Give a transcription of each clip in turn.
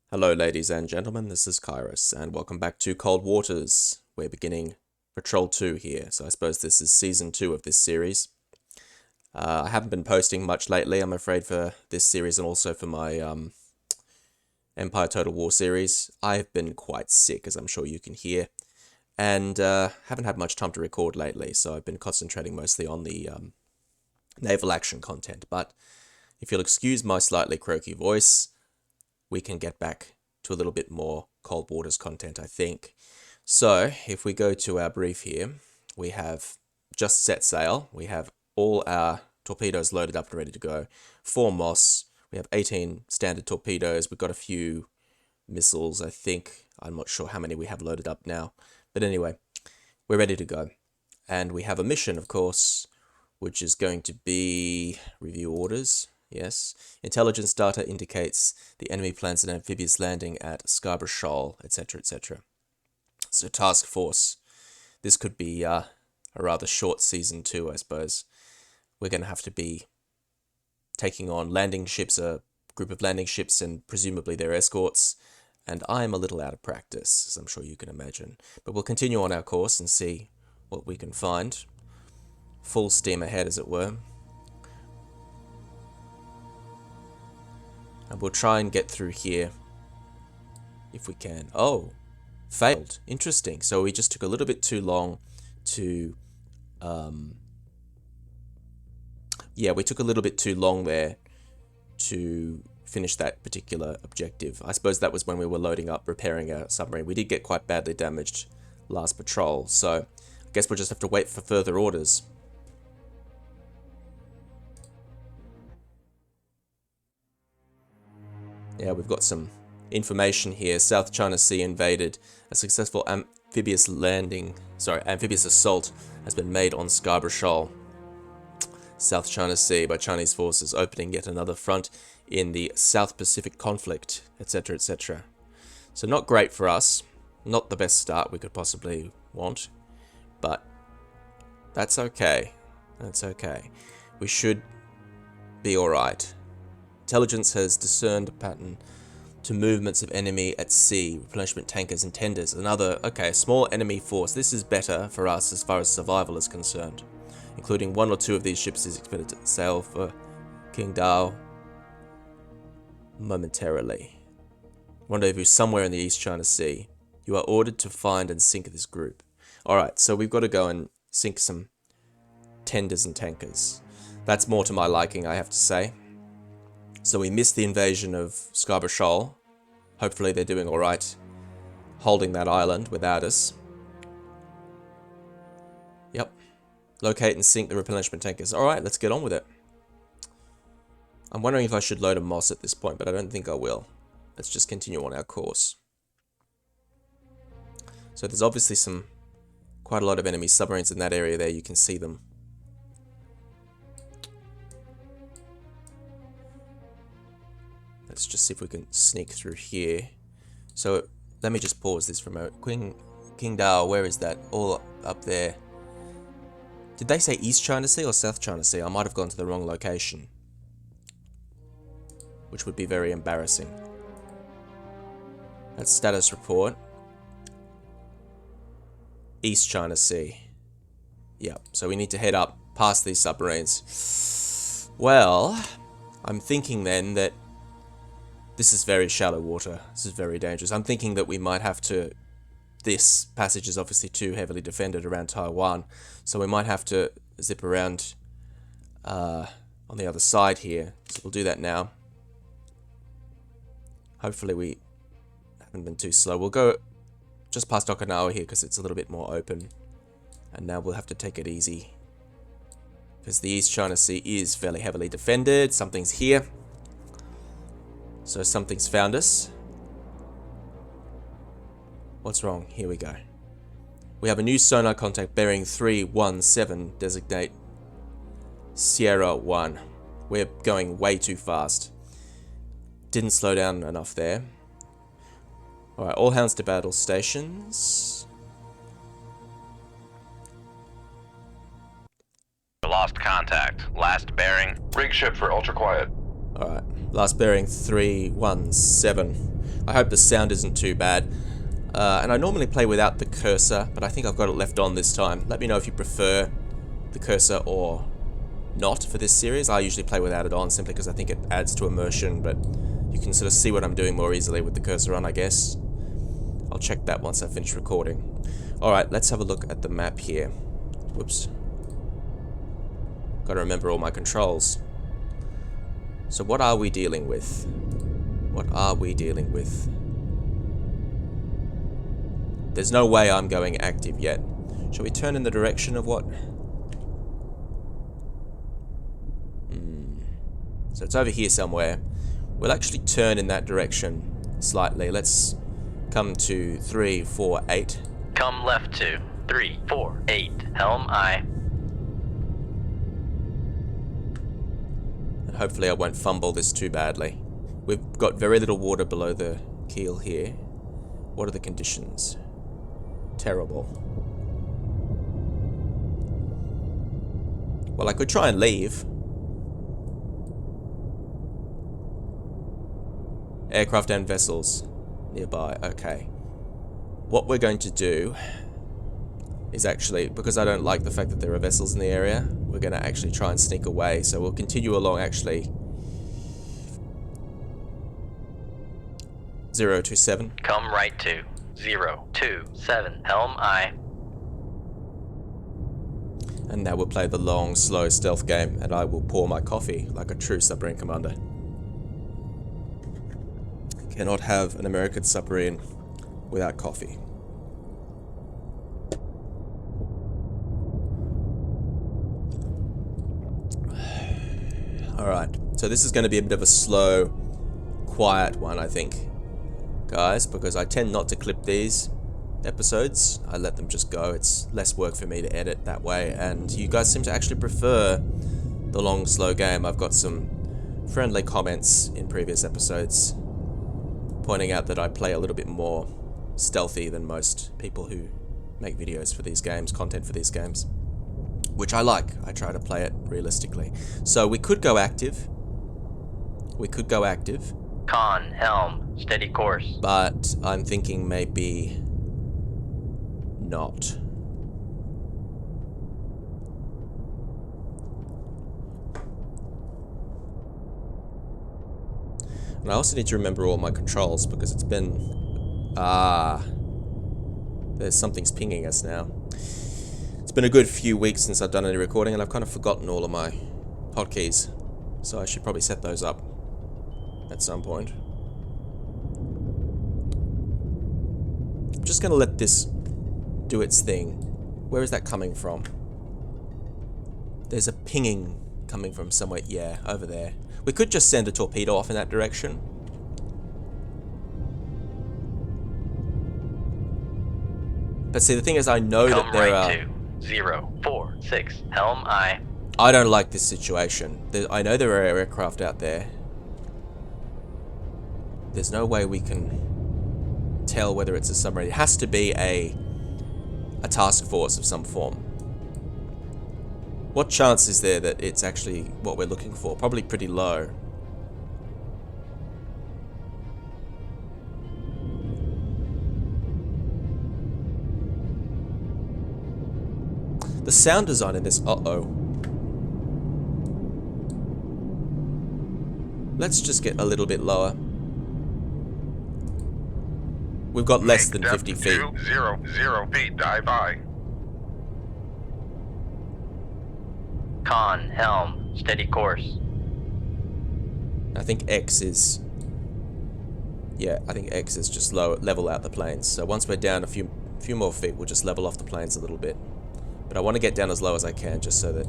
Hello ladies and gentlemen, this is Kairos, and welcome back to Cold Waters. We're beginning Patrol 2 here, so I suppose this is Season 2 of this series. I haven't been posting much lately, I'm afraid, for this series and also for my Empire Total War series. I've been quite sick, as I'm sure you can hear, and haven't had much time to record lately, so I've been concentrating mostly on the naval action content. But if you'll excuse my slightly croaky voice, we can get back to a little bit more Cold Waters content, I think. So, if we go to our brief here, we have just set sail. We have all our torpedoes loaded up and ready to go. 4 Moss. We have 18 standard torpedoes. We've got a few missiles, I think. I'm not sure how many we have loaded up now. But anyway, we're ready to go. And we have a mission, of course, which is going to be review orders. Yes. Intelligence data indicates the enemy plans an amphibious landing at Scarborough Shoal, etc., etc. So, task force. This could be a rather short Season 2, I suppose. We're going to have to be taking on landing ships, a group of landing ships, and presumably their escorts. And I'm a little out of practice, as I'm sure you can imagine. But we'll continue on our course and see what we can find. Full steam ahead, as it were. And we'll try and get through here if we can. Oh, failed. Interesting. So we just took a little bit too long to... we took a little bit too long there to finish that particular objective. I suppose that was when we were loading up, repairing our submarine. We did get quite badly damaged last patrol, so I guess we'll just have to wait for further orders. Yeah, we've got some information here. South China Sea invaded. A successful amphibious assault has been made on Scarborough Shoal. South China Sea by Chinese forces, opening yet another front in the South Pacific conflict, etc., etc. So not great for us. Not the best start we could possibly want. But that's okay. That's okay. We should be alright. Intelligence has discerned a pattern to movements of enemy at sea, replenishment tankers and tenders. Another, okay, small enemy force. This is better for us as far as survival is concerned. Including 1 or 2 of these ships is expected to sail for Qingdao momentarily. Rendezvous somewhere in the East China Sea. You are ordered to find and sink this group. Alright, so we've got to go and sink some tenders and tankers. That's more to my liking, I have to say. So we missed the invasion of Scarborough Shoal. Hopefully they're doing alright holding that island without us. Yep. Locate and sink the replenishment tankers. Alright, let's get on with it. I'm wondering if I should load a Moss at this point, but I don't think I will. Let's just continue on our course. So there's obviously quite a lot of enemy submarines in that area there. You can see them. Let's just see if we can sneak through here. So let me just pause this for a moment. Qingdao, where is that? All up there. Did they say East China Sea or South China Sea? I might have gone to the wrong location, which would be very embarrassing. That's status report. East China Sea. Yep, so we need to head up past these submarines. Well, I'm thinking then that this is very shallow water. This is very dangerous. I'm thinking that we might have to... This passage is obviously too heavily defended around Taiwan, so we might have to zip around on the other side here. So we'll do that now. Hopefully we haven't been too slow. We'll go just past Okinawa here because it's a little bit more open. And now we'll have to take it easy, because the East China Sea is fairly heavily defended. Something's here. So something's found us. What's wrong? Here we go. We have a new sonar contact bearing 317. Designate Sierra 1. We're going way too fast. Didn't slow down enough there. Alright, all hands to battle stations. Lost contact. Last bearing. Rig ship for ultra quiet. Alright, last bearing 317. I hope the sound isn't too bad. And I normally play without the cursor, but I think I've got it left on this time. Let me know if you prefer the cursor or not for this series. I usually play without it on simply because I think it adds to immersion, but you can sort of see what I'm doing more easily with the cursor on, I guess. I'll check that once I finish recording. Alright, let's have a look at the map here. Whoops. Gotta remember all my controls. So what are we dealing with? What are we dealing with? There's no way I'm going active yet. Shall we turn in the direction of what? So it's over here somewhere. We'll actually turn in that direction slightly. Let's come to 3, 4, 8. Come left to 3, 4, 8. Helm aye. And hopefully I won't fumble this too badly. We've got very little water below the keel here. What are the conditions? Terrible. Well, I could try and leave. Aircraft and vessels nearby. Okay. What we're going to do is actually, because I don't like the fact that there are vessels in the area, we're going to actually try and sneak away. So we'll continue along actually 027. Come right to 027. Helm aye. And now we'll play the long, slow stealth game, and I will pour my coffee like a true submarine commander. Cannot have an American submarine without coffee. Alright, so this is going to be a bit of a slow, quiet one, I think, guys, because I tend not to clip these episodes. I let them just go. It's less work for me to edit that way, and you guys seem to actually prefer the long, slow game. I've got some friendly comments in previous episodes pointing out that I play a little bit more stealthy than most people who make videos for these games, content for these games, which I like. I try to play it realistically. So we could go active. We could go active. Con, helm, steady course. But I'm thinking maybe not. And I also need to remember all my controls because it's been... there's something's pinging us now. It's been a good few weeks since I've done any recording and I've kind of forgotten all of my hotkeys. So I should probably set those up at some point. I'm just going to let this do its thing. Where is that coming from? There's a pinging coming from somewhere. Yeah, over there. We could just send a torpedo off in that direction. But see, the thing is, I know that there are... Come right to 046. Helm aye. I don't like this situation. I know there are aircraft out there. There's no way we can tell whether it's a submarine. It has to be a task force of some form. What chance is there that it's actually what we're looking for? Probably pretty low. The sound design in this... Uh-oh. Let's just get a little bit lower. We've got less than 50 feet. 200 feet, dive by. Con, helm, steady course. I think X is... Yeah, I think X is just level out the planes. So once we're down a few more feet, we'll just level off the planes a little bit. But I want to get down as low as I can just so that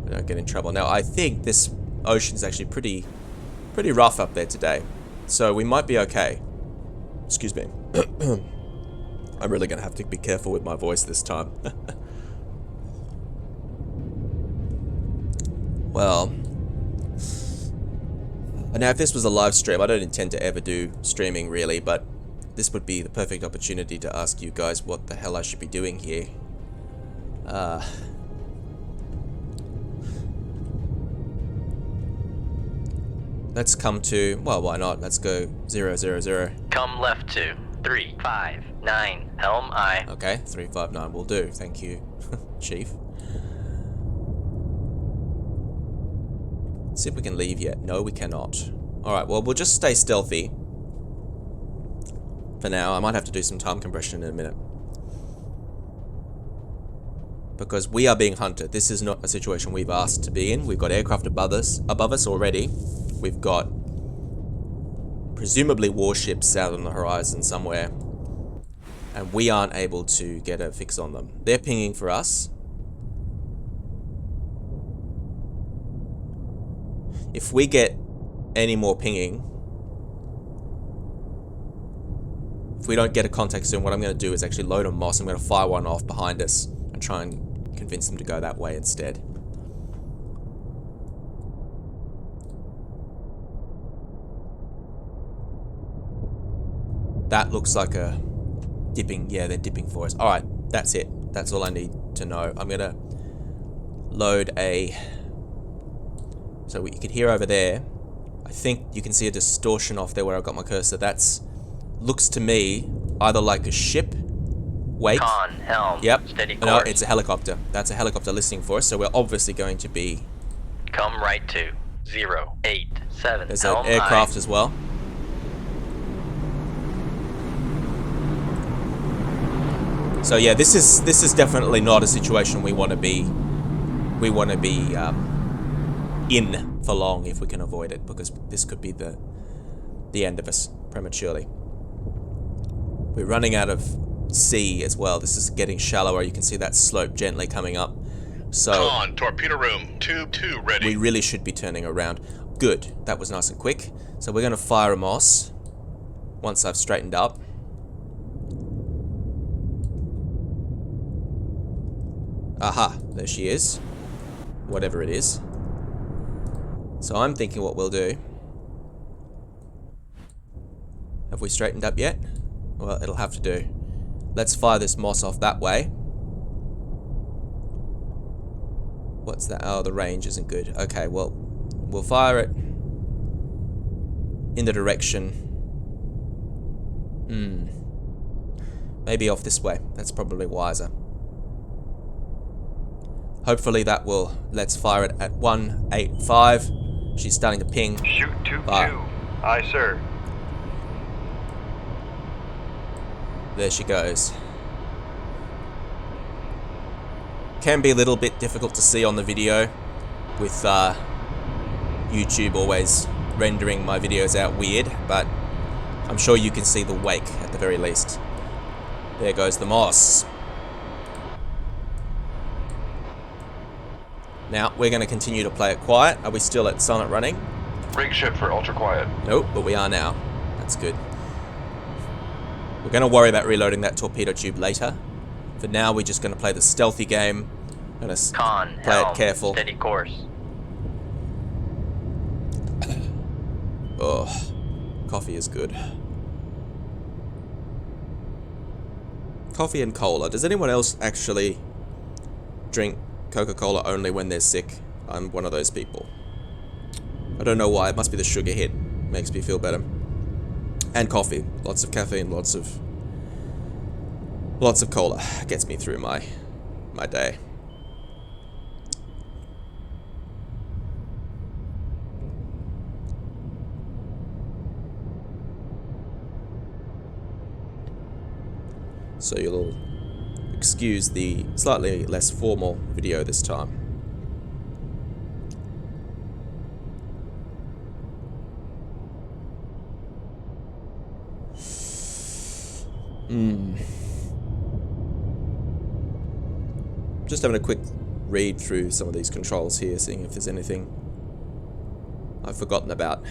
I don't get in trouble. Now, I think this ocean's actually pretty rough up there today. So we might be okay. Excuse me. I'm really going to have to be careful with my voice this time. Well, now if this was a live stream, I don't intend to ever do streaming really, but this would be the perfect opportunity to ask you guys what the hell I should be doing here. Let's come to, well, why not? Let's go 0, 0, 0. Come left to 359. Helm I. Okay, 359 will do. Thank you, Chief. See if we can leave yet. No, we cannot. Alright, well, we'll just stay stealthy. For now, I might have to do some time compression in a minute. Because we are being hunted. This is not a situation we've asked to be in. We've got aircraft above us already. We've got presumably warships out on the horizon somewhere. And we aren't able to get a fix on them. They're pinging for us. If we get any more pinging, if we don't get a contact soon, what I'm going to do is actually load a Moss. I'm going to fire one off behind us and try and convince them to go that way instead. That looks like a dipping. Yeah, they're dipping for us. Alright, that's it. That's all I need to know. I'm going to load a... So what you can hear over there, I think you can see a distortion off there where I've got my cursor. That's, looks to me, either like a ship. Wake. Con, helm, yep. steady No, course. it's a helicopter. That's a helicopter listening for us, so we're obviously going to be... Come right to 087. There's Helm an aircraft I. as well. So yeah, this is definitely not a situation we want to be in for long if we can avoid it, because this could be the end of us prematurely. We're running out of sea as well. This is getting shallower. You can see that slope gently coming up. So Con, torpedo room, tube 2 ready. we really should be turning around. Good. That was nice and quick. So we're going to fire a Moss once I've straightened up. Aha, there she is. Whatever it is. So I'm thinking what we'll do. Have we straightened up yet? Well, it'll have to do. Let's fire this Moss off that way. What's that? Oh, the range isn't good. Okay, well, we'll fire it in the direction. Maybe off this way. That's probably wiser. Hopefully that will... Let's fire it at 185. She's starting to ping. Shoot tube 2. Fire. Aye, sir. There she goes. Can be a little bit difficult to see on the video with YouTube always rendering my videos out weird, but I'm sure you can see the wake at the very least. There goes the Moss. Now, we're going to continue to play it quiet. Are we still at silent running? Rig ship for ultra quiet. Nope, but we are now. That's good. We're going to worry about reloading that torpedo tube later. For now, we're just going to play the stealthy game. Going to Con, play helm, it careful. steady course. Oh, coffee is good. Coffee and cola. Does anyone else actually drink Coca-Cola only when they're sick? I'm one of those people. I don't know why. It must be the sugar hit. Makes me feel better. And coffee. Lots of caffeine, lots of cola. Gets me through my day. So you'll excuse the slightly less formal video this time. Just having a quick read through some of these controls here, seeing if there's anything I've forgotten about.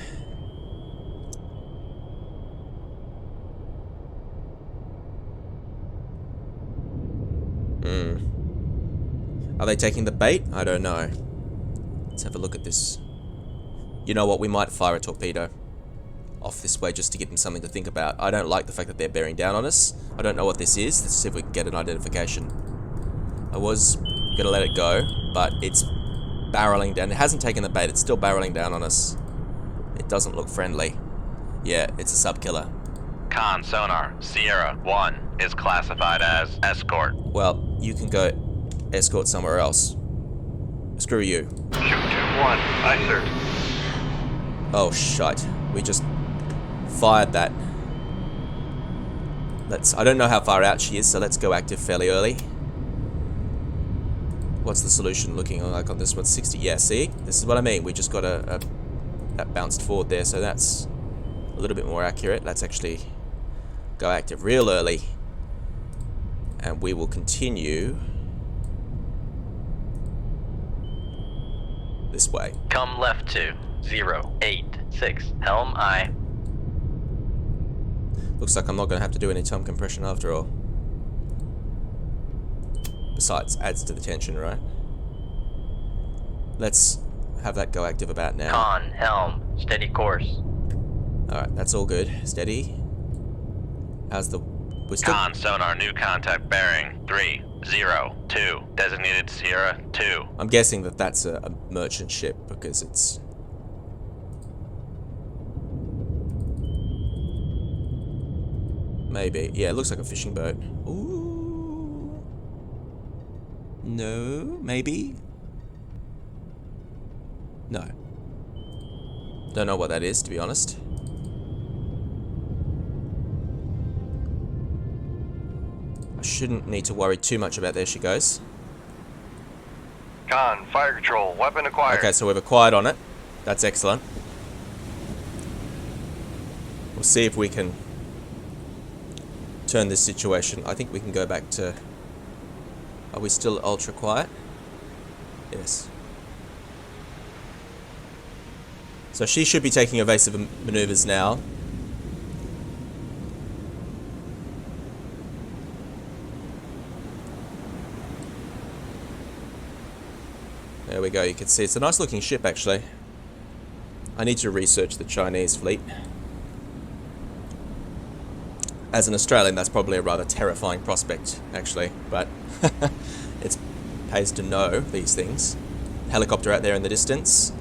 Are they taking the bait? I don't know. Let's have a look at this. You know what? We might fire a torpedo off this way just to give them something to think about. I don't like the fact that they're bearing down on us. I don't know what this is. Let's see if we can get an identification. I was going to let it go, but it's barreling down. It hasn't taken the bait. It's still barreling down on us. It doesn't look friendly. Yeah, it's a sub-killer. Con sonar, Sierra 1 is classified as escort. Well, you can go escort somewhere else. Screw you. Shoot 2-1. Aye, sir. Oh, shite. We just fired that. I don't know how far out she is, so let's go active fairly early. What's the solution looking like on this one? 60. Yeah, see? This is what I mean. We just got that bounced forward there, so that's a little bit more accurate. Let's actually go active real early. And we will continue this way. Come left to 086 Helm I. Looks like I'm not going to have to do any time compression after all. Besides, adds to the tension, right? Let's have that go active about now. Con helm, steady course. Alright, that's all good. Steady. How's the... We're still... Con sonar, new contact bearing 302. Designated Sierra 2. I'm guessing that that's a merchant ship because it's... Maybe. Yeah, it looks like a fishing boat. Ooh. No, maybe? No. Don't know what that is, to be honest. I shouldn't need to worry too much about... There she goes. Con, fire control, weapon acquired. Okay, so we've acquired on it. That's excellent. We'll see if we can turn this situation. I think we can go back to... Are we still ultra quiet? Yes. So she should be taking evasive maneuvers now. There we go, you can see it's a nice looking ship actually. I need to research the Chinese fleet. As an Australian, that's probably a rather terrifying prospect, actually, but it pays to know these things. Helicopter out there in the distance.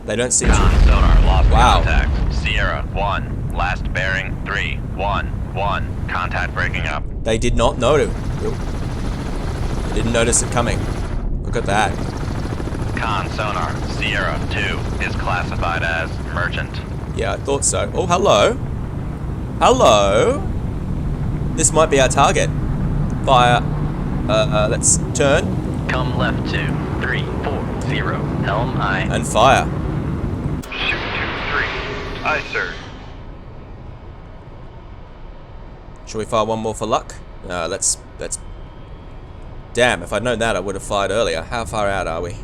They don't seem to... Sonar, lost Wow. contact. Sierra 1, last bearing 311. Contact breaking up. They did not know. They didn't notice it coming. Look at that. Con sonar, Sierra 2 is classified as merchant. Yeah, I thought so. Oh, hello. Hello. This might be our target. Fire. Let's turn. Come left to 340 Helm I. And fire. Shoot 2-3. Aye, sir. Shall we fire one more for luck? Let's... Damn, if I'd known that, I would have fired earlier. How far out are we?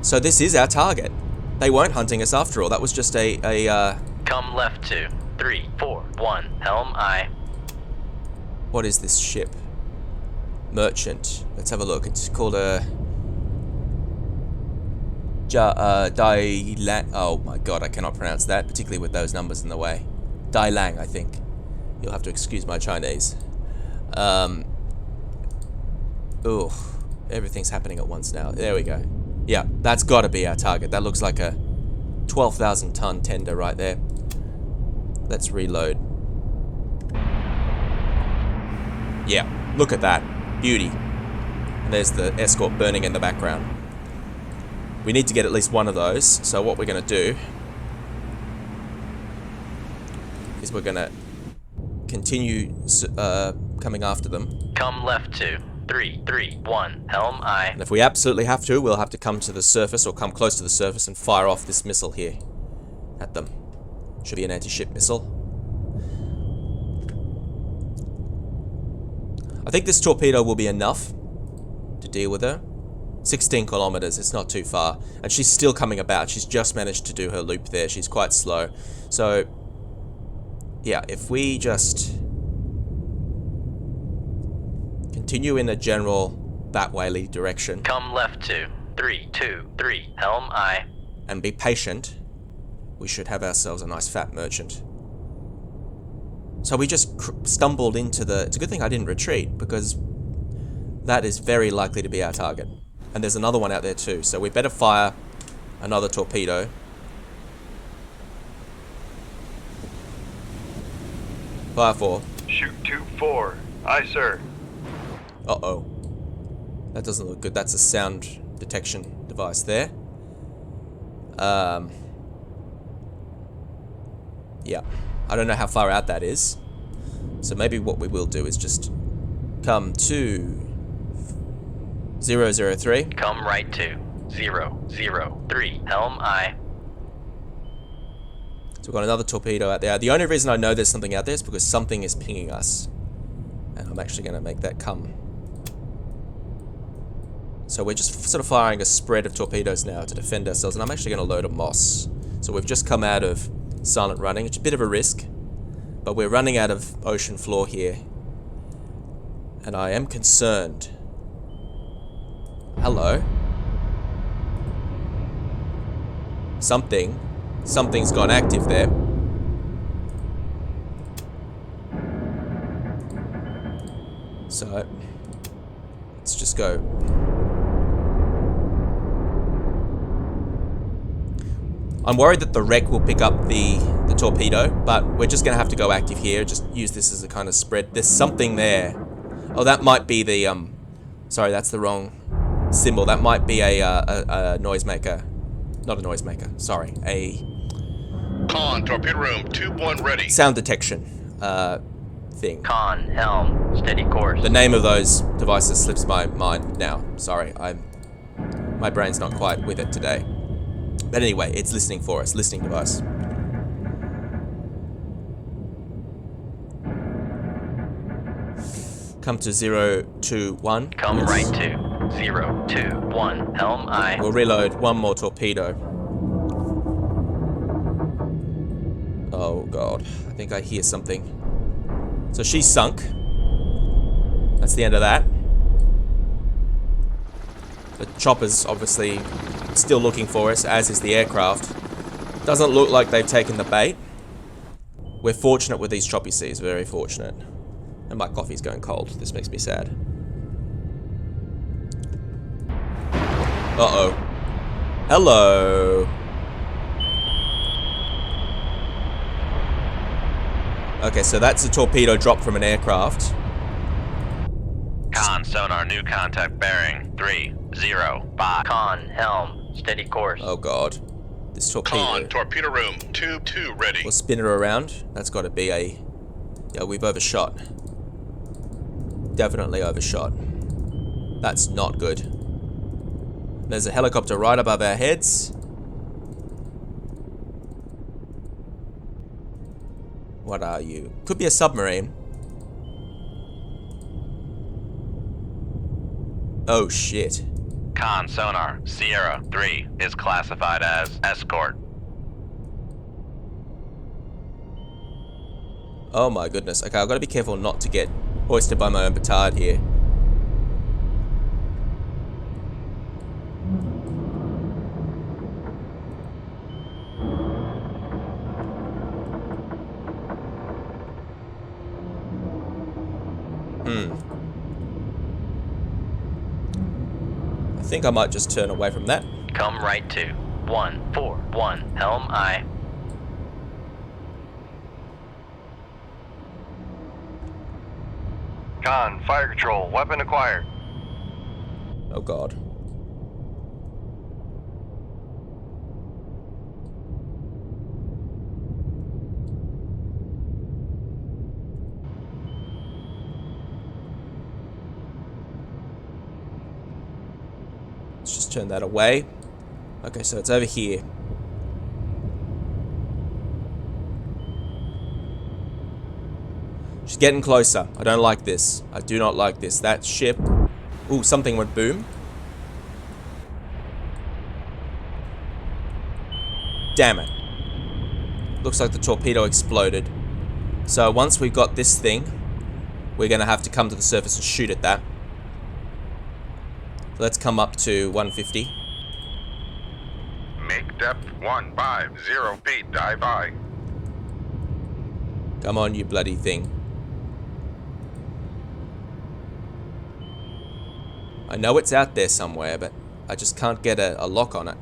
So this is our target. They weren't hunting us after all. That was just a Come left to 341 Helm I. What is this ship? Merchant. Let's have a look. It's called a... Dai Lang. Oh my god, I cannot pronounce that, particularly with those numbers in the way. Dai Lang, I think. You'll have to excuse my Chinese. Ooh, everything's happening at once now. There we go. Yeah, that's got to be our target. That looks like a 12,000 ton tender right there. Let's reload. Yeah, look at that. Beauty. And there's the escort burning in the background. We need to get at least one of those. So what we're going to do is we're going to continue coming after them. Come left to 331 Helm I. And if we absolutely have to, we'll have to come to the surface or come close to the surface and fire off this missile here at them. Should be an anti-ship missile. I think this torpedo will be enough to deal with her. 16 kilometers, it's not too far. And she's still coming about. She's just managed to do her loop there. She's quite slow. So, yeah, if we just continue in a general that way direction. Come left to 323 Helm I. And be patient, we should have ourselves a nice fat merchant. So we just stumbled into the... It's a good thing I didn't retreat, because that is very likely to be our target. And there's another one out there too, so we better fire another torpedo. Fire 4. Shoot 2-4. Aye, sir. Uh-oh. That doesn't look good. That's a sound detection device there. Yeah. I don't know how far out that is. So maybe what we will do is just come to 003. Come right to 003. Helm aye. So we've got another torpedo out there. The only reason I know there's something out there is because something is pinging us. And I'm actually going to make that come. So we're just sort of firing a spread of torpedoes now to defend ourselves. And I'm actually going to load a Moss. So we've just come out of silent running. It's a bit of a risk. But we're running out of ocean floor here. And I am concerned. Hello. Something's gone active there. So, let's just go. I'm worried that the wreck will pick up the torpedo, but we're just going to have to go active here. Just use this as a kind of spread. There's something there. Oh, that might be the, sorry, that's the wrong symbol. That might be a noisemaker. Not a noisemaker, sorry. A Con, torpedo room, tube 1 ready. sound detection thing. Con, helm, steady course. The name of those devices slips my mind now. Sorry, my brain's not quite with it today. But anyway, it's listening for us. Listening device. Come to 021. Come right to 021. Helm aye. We'll reload one more torpedo. Oh god, I think I hear something. So she's sunk. That's the end of that. The chopper's obviously still looking for us, as is the aircraft. Doesn't look like they've taken the bait. We're fortunate with these choppy seas, very fortunate. And my coffee's going cold. This makes me sad. Uh-oh. Hello. Okay, so that's a torpedo dropped from an aircraft. Con, sonar, new contact bearing 305. Con, helm, steady course. Oh god. This torpedo. Con, torpedo room, tube 2 ready. We'll spin it around. That's got to be a... Yeah, we've overshot. Definitely overshot. That's not good. There's a helicopter right above our heads. What are you? Could be a submarine. Oh shit. Con, sonar, Sierra 3 is classified as escort. Oh my goodness. Okay, I've got to be careful not to get hoisted by my own petard here. I think I might just turn away from that. Come right to 141. Helm aye. Con, fire control, weapon acquired. Oh god. Let's just turn that away. Okay, so it's over here. She's getting closer. I don't like this. I do not like this. That ship... Ooh, something went boom. Damn it. Looks like the torpedo exploded. So once we've got this thing, we're going to have to come to the surface and shoot at that. So let's come up to 150. Make depth 150 feet, dive by. Come on, you bloody thing. I know it's out there somewhere, but I just can't get a lock on it.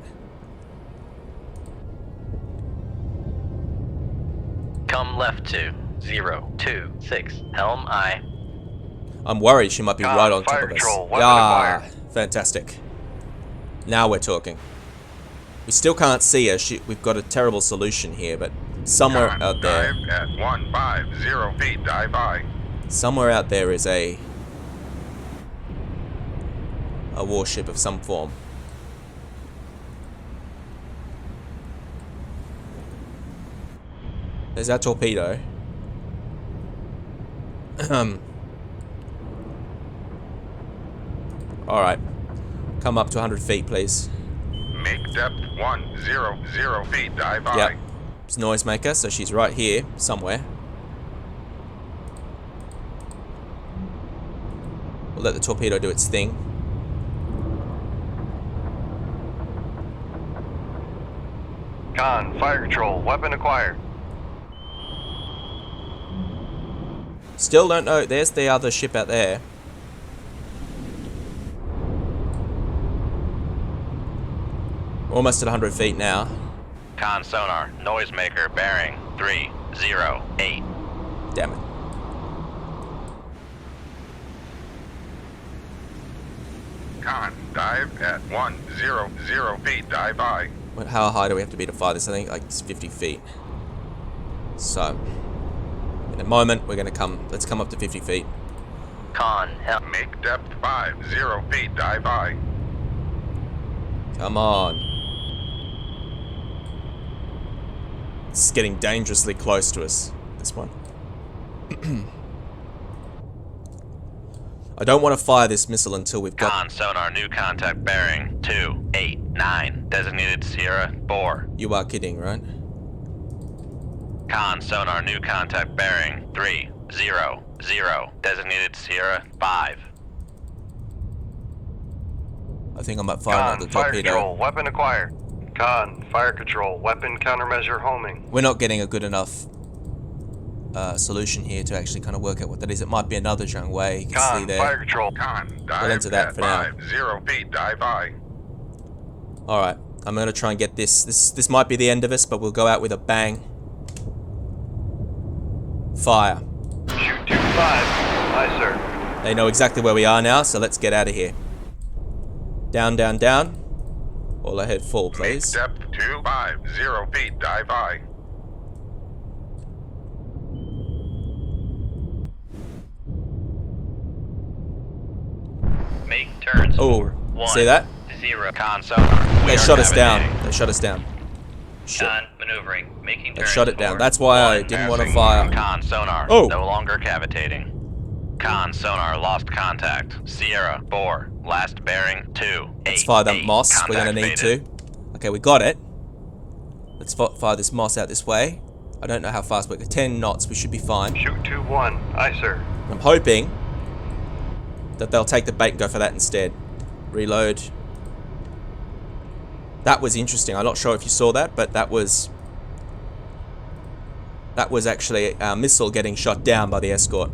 Come left to 1026. Helm aye. I'm worried she might be right on top fire of us. control, weapon Yeah, acquired. fantastic. Now we're talking. We still can't see her. We've got a terrible solution here, but somewhere Con, out there, dive at 150 feet, dive by. somewhere out there is a warship of some form. There's our torpedo. Alright. Come up to 100 feet, please. Make depth 100 feet, dive by. Yep. It's noisemaker, so she's right here, somewhere. We'll let the torpedo do its thing. Con, fire control, weapon acquired. Still don't know. There's the other ship out there. We're almost at 100 feet now. Con sonar, noisemaker, bearing 308. Damn it. Con, dive at 100 feet, dive by. How high do we have to be to fire this? I think like it's 50 feet. So, in a moment, we're going to let's come up to 50 feet. Con, helm. Make depth 50 feet, dive by. Come on. It's getting dangerously close to us, this one. I don't want to fire this missile until we've got... Con sonar, new contact bearing 289. Designated Sierra 4. You are kidding, right? Con sonar, new contact bearing 300. Designated Sierra 5. I think I might fire another Con, fire torpedo. control, weapon acquired. Con, fire control, weapon countermeasure homing. We're not getting a good enough solution here to actually kind of work out what that is. It might be another Zhang Wei. You can see Con, there. fire control. Con, We'll dive enter that at for now. 50 feet, dive by. Alright, I'm going to try and get this. This might be the end of us, but we'll go out with a bang. Fire. Shoot 25. Aye, sir. They know exactly where we are now, so let's get out of here. Down, down, down. All ahead full, Make please. depth 250 feet, dive by. Make turns. Oh, see that? 0. Con sonar. They shot us down. They shot us down. Shit. Con maneuvering. Making They turns. shot it down. 4. That's why I didn't want to passing. fire. Con sonar. Oh. No longer cavitating. Con sonar lost contact. Sierra 4. Last bearing 2. Let's fire that moss. We're going to need to. Okay, we got it. Let's fire this moss out this way. I don't know how fast we're going. 10 knots. We should be fine. Shoot 21. Aye, sir. I'm hoping that they'll take the bait and go for that instead. Reload. That was interesting. I'm not sure if you saw that, but that was actually our missile getting shot down by the escort.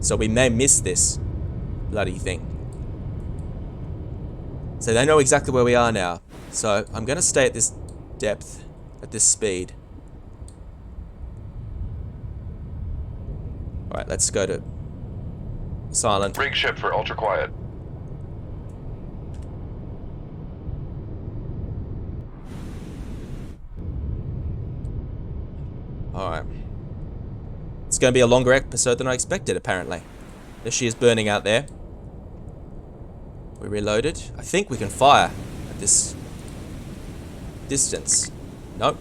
So we may miss this bloody thing. So they know exactly where we are now. So I'm going to stay at this depth, at this speed. Alright, let's go to silent. Rig ship for ultra quiet. Alright. It's going to be a longer episode than I expected, apparently. There she is burning out there. We reloaded. I think we can fire at this distance. Nope.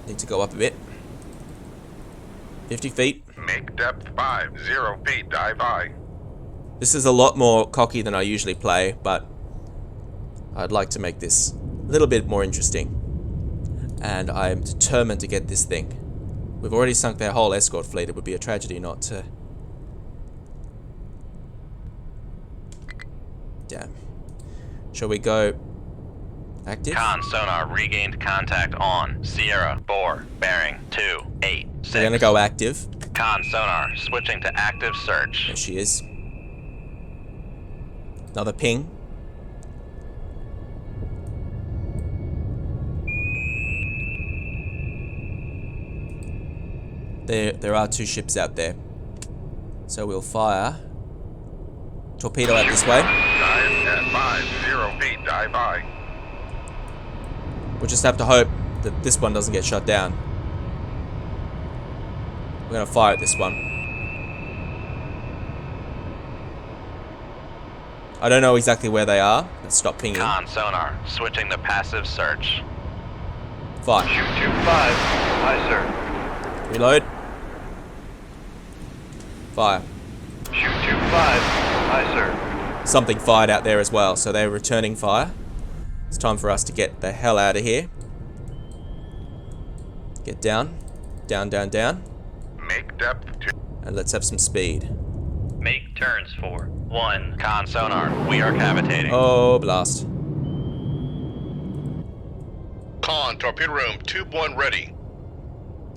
Need to go up a bit. 50 feet. Make depth 50 feet, dive by. This is a lot more cocky than I usually play, but I'd like to make this a little bit more interesting. And I'm determined to get this thing. We've already sunk their whole escort fleet. It would be a tragedy not to. Damn. Shall we go active? Con sonar regained contact on Sierra 4 bearing 286. We're going to go active. Con sonar switching to active search. There she is. Another ping. There are 2 ships out there. So we'll fire. Torpedo out this way. Dive at 50 feet. Dive by. We'll just have to hope that this one doesn't get shut down. We're going to fire at this one. I don't know exactly where they are. Let's stop pinging. Con sonar, switching to passive search. Fire. Shoot 2-5. Aye, sir. Reload. Fire. Shoot 2-5. Aye, sir. Something fired out there as well, so they're returning fire. It's time for us to get the hell out of here. Get down. Down, down, down. Make depth to... And let's have some speed. Make turns for 1. Con sonar, we are cavitating. Oh, blast. Con, torpedo room, tube 1 ready.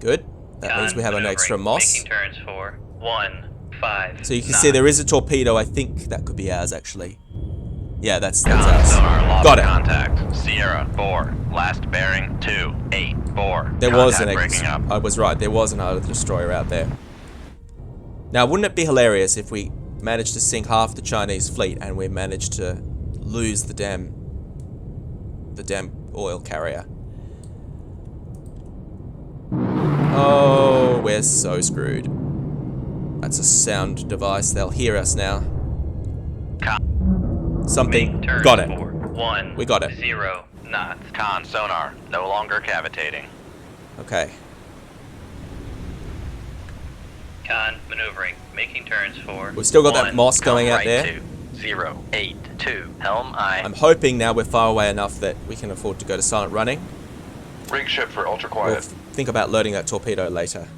Good. That means we have an extra moss. Making turns for 1, 5. So you can see there is a torpedo. I think that could be ours, actually. Yeah, that's Con ours. sonar, lost Got it. contact. Sierra 4, last bearing 2, 8, 4. There was Contact an breaking up. I was right. There was another destroyer out there. Now, wouldn't it be hilarious if we managed to sink half the Chinese fleet and we managed to lose the damn oil carrier? Oh, we're so screwed. That's a sound device. They'll hear us now. Something. Make turns Got it. for 1, We got it. 0 knots. Con sonar, no longer cavitating. Okay. Con maneuvering, making turns for. We've still got that 1, moss come going out right there. 2, 0, 8, 2, helm aye. I'm hoping now we're far away enough that we can afford to go to silent running. Rig ship for ultra We'll quiet. think about loading that torpedo later.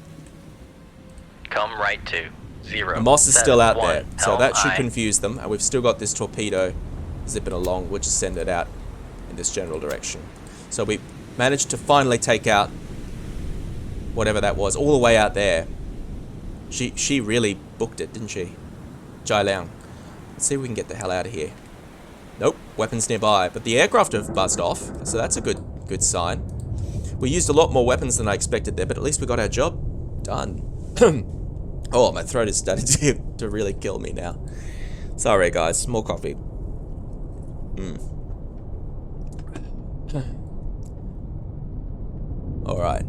Come right 2, 0. The moss is still out 7, there, 1, so helm that should aye. confuse them. And we've still got this torpedo zipping along. We'll just send it out in this general direction. So we managed to finally take out whatever that was, all the way out there. She really booked it, didn't she? Jai Liang. Let's see if we can get the hell out of here. Nope, weapons nearby, but the aircraft have buzzed off, so that's a good sign. We used a lot more weapons than I expected there, but at least we got our job done. Oh, my throat is starting to really kill me now. Sorry, guys. More coffee. Alright.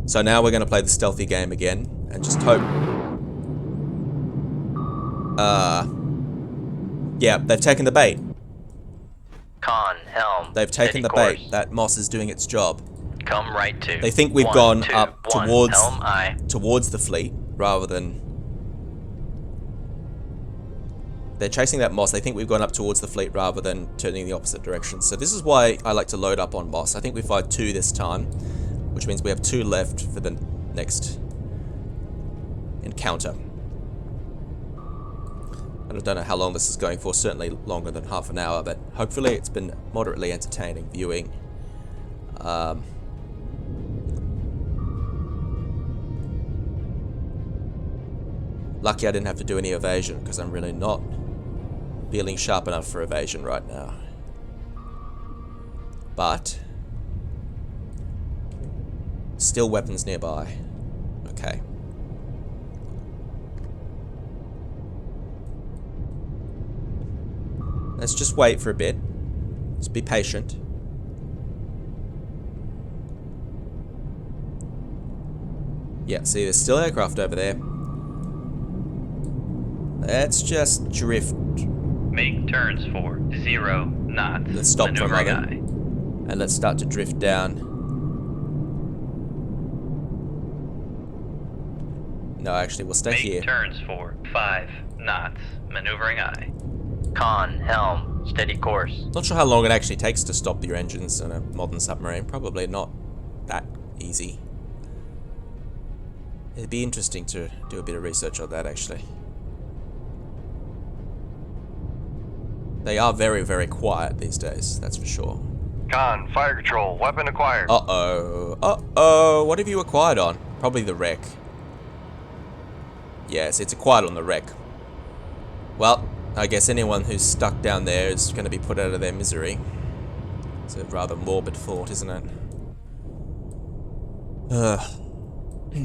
So now we're going to play the stealthy game again, and just hope... Yeah, they've taken the bait. Con, helm. They've taken steady the course. bait. That moss is doing its job. Come right 2. They think we've 1, gone 2, up 1, towards helm aye. towards the fleet rather than... They're chasing that moss. They think we've gone up towards the fleet rather than turning the opposite direction. So this is why I like to load up on moss. I think we fired 2 this time, which means we have 2 left for the next encounter. I don't know how long this is going for, certainly longer than half an hour, but hopefully it's been moderately entertaining viewing. Lucky I didn't have to do any evasion, because I'm really not feeling sharp enough for evasion right now. But still weapons nearby. Okay. Let's just wait for a bit. Let's be patient. Yeah, see, there's still aircraft over there. Let's just drift. Make turns for 0 knots. Let's stop for a Maneuvering moment. aye. And let's start to drift down. No, actually, we'll stay Make here. turns for 5 knots. Maneuvering aye. Con, helm, steady course. Not sure how long it actually takes to stop your engines in a modern submarine. Probably not that easy. It'd be interesting to do a bit of research on that, actually. They are very, very quiet these days, that's for sure. Con, fire control, weapon acquired. Uh-oh. Uh-oh. What have you acquired on? Probably the wreck. Yes, it's acquired on the wreck. Well, I guess anyone who's stuck down there is going to be put out of their misery. It's a rather morbid thought, isn't it? I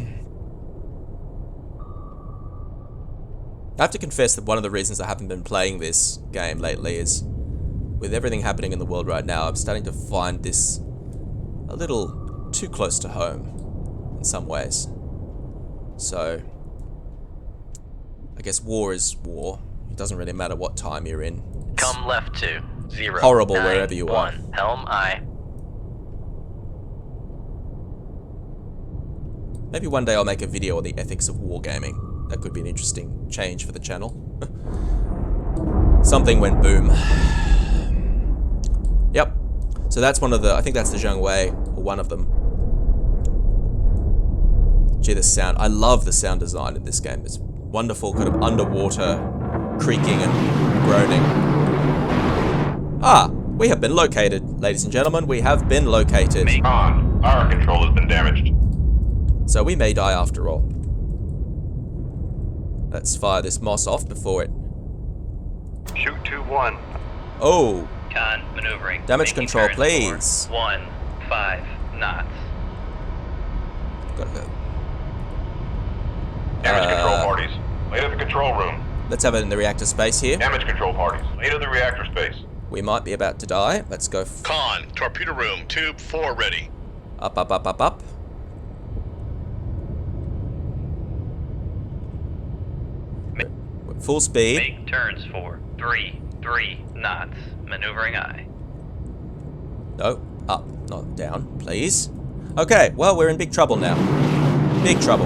have to confess that one of the reasons I haven't been playing this game lately is, with everything happening in the world right now, I'm starting to find this a little too close to home in some ways. So, I guess war is war. It doesn't really matter what time you're in. It's Come left to 0. horrible wherever you are. Helm I. Maybe one day I'll make a video on the ethics of wargaming. That could be an interesting change for the channel. Something went boom. Yep. So that's one of the, I think that's the Zheng Wei, or one of them. Gee, the sound. I love the sound design in this game. It's wonderful, kind of underwater creaking and groaning. Ah, we have been located, ladies and gentlemen. We have been located. Khan, fire control has been damaged. So we may die after all. Let's fire this moss off before it... Shoot 2-1. Oh! Con maneuvering. Damage Making control, turns please. for 15 knots. Gotta go. Damage control parties. Lay to the control room. Let's have it in the reactor space here. Damage control parties. Lay to the reactor space. We might be about to die. Let's go Con, torpedo room, tube 4 ready. up, up, up, up, up. Full speed. Make turns for 3 knots. Maneuvering I. No, up, not down, please. Okay, well, we're in big trouble now. Big trouble.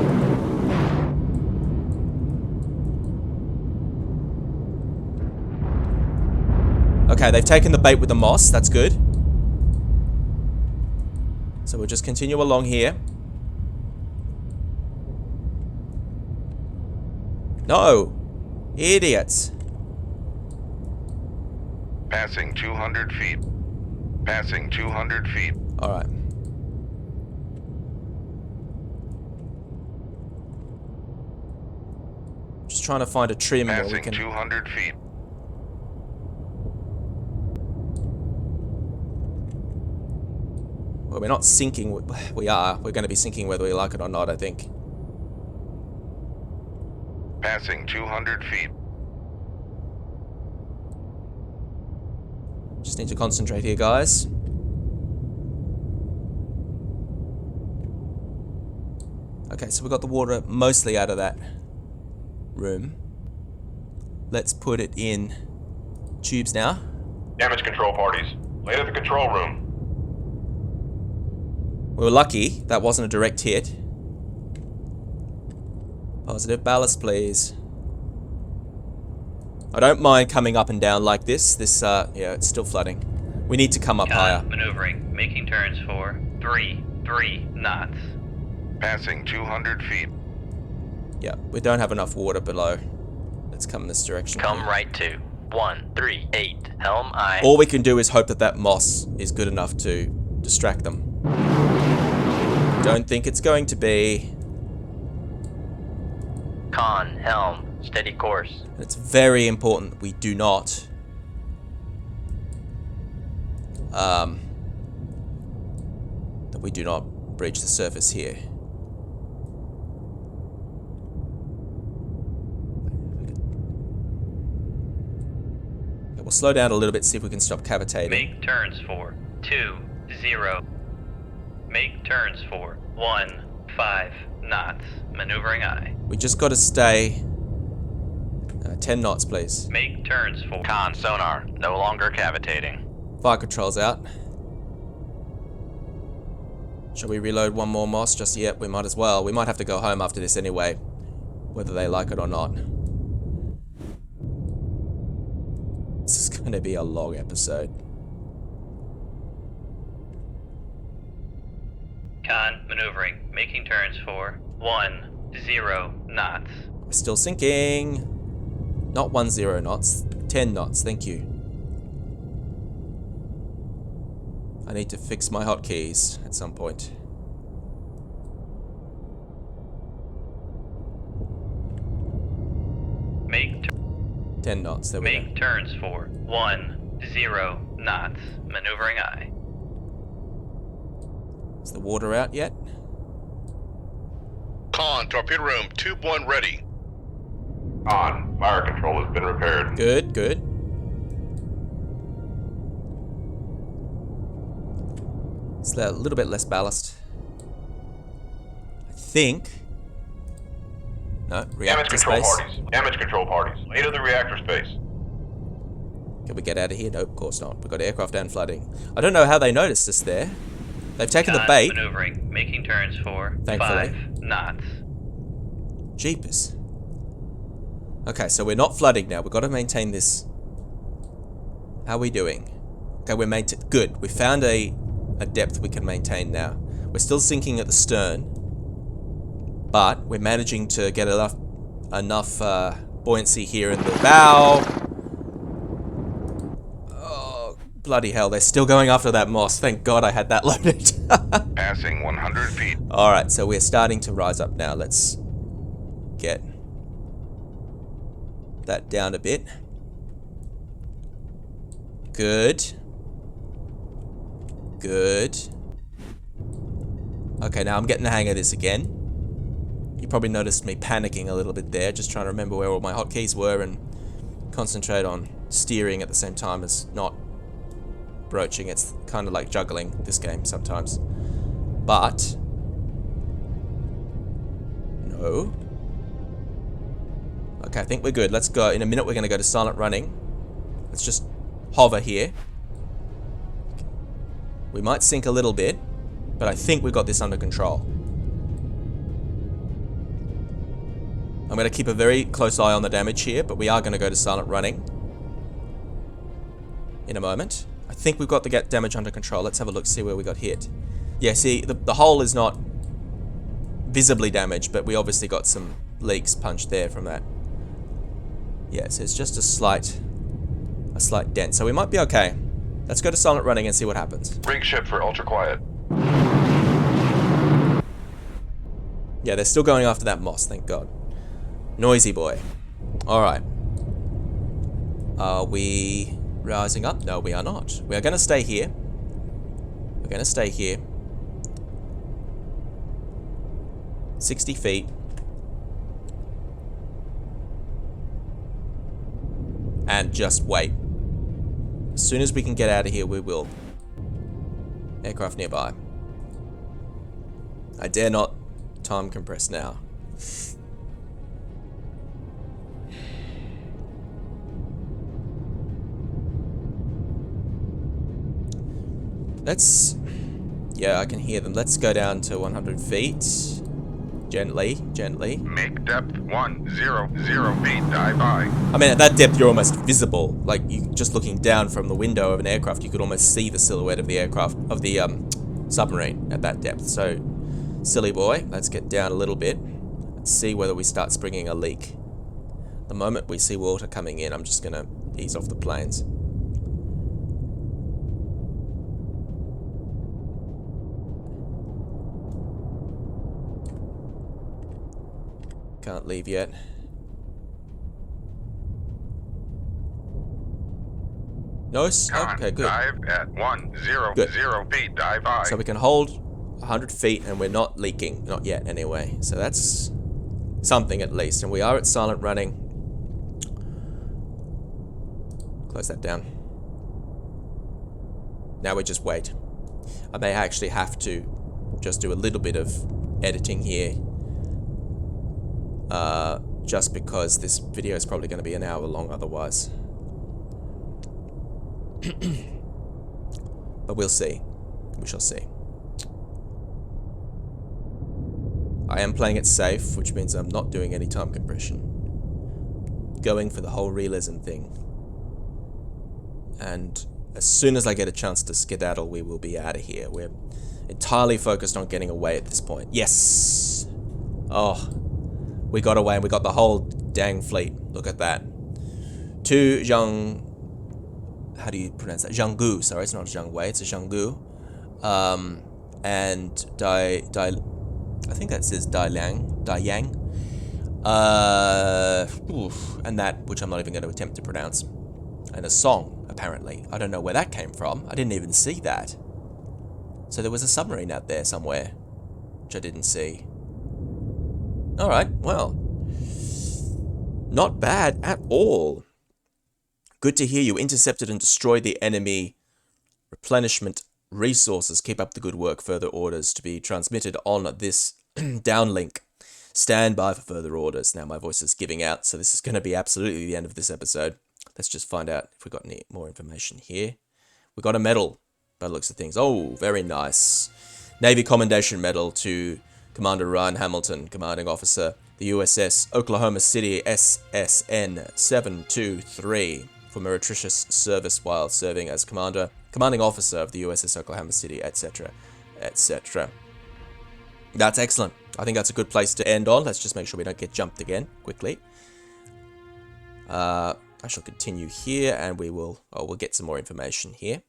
Okay, they've taken the bait with the moss. That's good. So we'll just continue along here. No! Idiots. Passing 200 feet. Passing 200 feet. Alright. Just trying to find a trim where we Passing can... 200 feet. Well, we're not sinking. We are. We're going to be sinking whether we like it or not, I think. Passing 200 feet. Just need to concentrate here, guys. Okay, so we got the water mostly out of that room. Let's put it in tubes now. Damage control parties. Lay to the control room. We were lucky that wasn't a direct hit. Positive ballast, please. I don't mind coming up and down like this. Yeah, it's still flooding. We need to come up higher. Maneuvering. Making turns for 3 knots. Passing 200 feet. Yeah, we don't have enough water below. Let's come this direction. Come right to 138. Helm I. All we can do is hope that that moss is good enough to distract them. Don't think it's going to be. Con, helm, steady course. And it's very important that we do not breach the surface here. Okay, we'll slow down a little bit, see if we can stop cavitating. Make turns for 20. Make turns for 15 knots. Maneuvering I. We just got to stay 10 knots, please. Make turns for con sonar. No longer cavitating. Fire control's out. Shall we reload one more moss? Just yet, we might as well. We might have to go home after this anyway, whether they like it or not. This is going to be a long episode. Con maneuvering. Making turns for 10 knots. We're still sinking. Not 10 knots. 10 knots, thank you. I need to fix my hotkeys at some point. Make 10 knots, there we go. Make turns for 10 knots. Maneuvering I. Is the water out yet? Con, torpedo room, tube 1 ready. On. Fire control has been repaired. Good, good. It's a little bit less ballast. I think. No, Damage reactor control space. parties. Damage control parties. Lay to the reactor space. Can we get out of here? Nope, of course not. We've got aircraft and flooding. I don't know how they noticed us there. They've taken the Con, bait. maneuvering, making turns for Thankfully. 5 knots. Jeepers. Okay, so we're not flooding now. We've got to maintain this. How are we doing? Okay, we're maintain. Good. We found a depth we can maintain now. We're still sinking at the stern, but we're managing to get enough buoyancy here in the bow. Oh, bloody hell. They're still going after that moss. Thank God I had that loaded. Passing 100 feet. Alright, so we're starting to rise up now. Let's get that down a bit. Good. Good. Okay, now I'm getting the hang of this again. You probably noticed me panicking a little bit there, just trying to remember where all my hotkeys were and concentrate on steering at the same time as not broaching. It's kind of like juggling this game sometimes. But no. Okay, I think we're good. Let's go. In a minute, we're going to go to silent running. Let's just hover here. We might sink a little bit, but I think we've got this under control. I'm going to keep a very close eye on the damage here, but we are going to go to silent running in a moment. I think we've got the damage under control. Let's have a look, see where we got hit. Yeah, see, the hull is not visibly damaged, but we obviously got some leaks punched there from that. Yeah, so it's just a slight dent. So we might be okay. Let's go to silent running and see what happens. Rig ship for ultra quiet. Yeah, they're still going after that moss, thank God. Noisy boy. Alright. Are we rising up? No, we are not. We are going to stay here. We're going to stay here. 60 feet. And just wait. As soon as we can get out of here, we will. Aircraft nearby. I dare not time compress now. Let's... Yeah, I can hear them. Let's go down to 100 feet. Gently, gently. Make depth 100 feet. Dive by. I mean, at that depth, you're almost visible. Like, you just looking down from the window of an aircraft, you could almost see the silhouette of the aircraft, of the submarine at that depth. So, silly boy, let's get down a little bit. Let's see whether we start springing a leak. The moment we see water coming in, I'm just going to ease off the planes. Can't leave yet. No? Okay, good. Dive at 100 feet. Dive by. So we can hold 100 feet and we're not leaking. Not yet, anyway. So that's something at least. And we are at silent running. Close that down. Now we just wait. I may actually have to just do a little bit of editing here. Just because this video is probably going to be an hour long otherwise. But we'll see. We shall see. I am playing it safe, which means I'm not doing any time compression. Going for the whole realism thing. And as soon as I get a chance to skedaddle, we will be out of here. We're entirely focused on getting away at this point. Yes! Oh, we got away and we got the whole dang fleet. Look at that. To Zhang... How do you pronounce that? Zhanggu. Sorry, it's not Zhangwei, it's a Zhanggu. And I think that says Dayang. And that, which I'm not even going to attempt to pronounce. And a song, apparently. I don't know where that came from. I didn't even see that. So there was a submarine out there somewhere, which I didn't see. Alright, well. Not bad at all. Good to hear you intercepted and destroyed the enemy replenishment resources. Keep up the good work. Further orders to be transmitted on this downlink. Stand by for further orders. Now my voice is giving out, so this is going to be absolutely the end of this episode. Let's just find out if we got any more information here. We got a medal by the looks of things. Oh, very nice. Navy Commendation Medal to Commander Ryan Hamilton, Commanding Officer, the USS Oklahoma City SSN-723, for meretricious service while serving as commanding officer of the USS Oklahoma City, etc., etc. That's excellent. I think that's a good place to end on. Let's just make sure we don't get jumped again quickly. I shall continue here, and we'll get some more information here.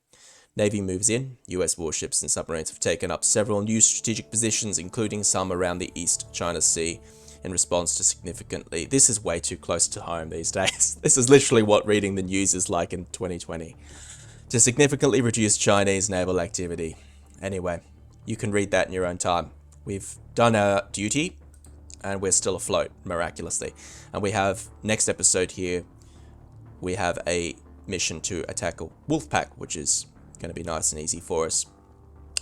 Navy moves in. US warships and submarines have taken up several new strategic positions, including some around the East China Sea, in response to significantly... This is way too close to home these days. This is literally what reading the news is like in 2020. To significantly reduce Chinese naval activity. Anyway, you can read that in your own time. We've done our duty, and we're still afloat, miraculously. And we have, next episode here, we have a mission to attack a wolf pack, which is going to be nice and easy for us.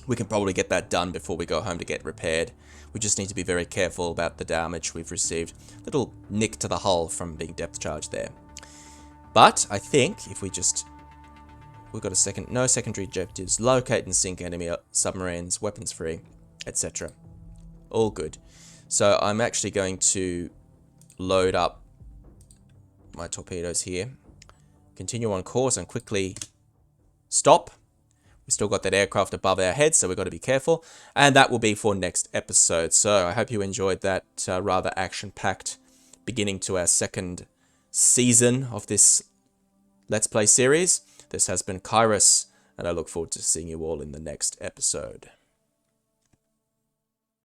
We can probably get that done before we go home to get repaired. We just need to be very careful about the damage we've received. Little nick to the hull from being depth charged there. But I think if we just... We've got no secondary objectives. Locate and sink enemy submarines, weapons free, etc. All good. So I'm actually going to load up my torpedoes here. Continue on course and quickly stop. We still got that aircraft above our heads, so we've got to be careful. And that will be for next episode. So I hope you enjoyed that rather action-packed beginning to our second season of this Let's Play series. This has been Kairos, and I look forward to seeing you all in the next episode.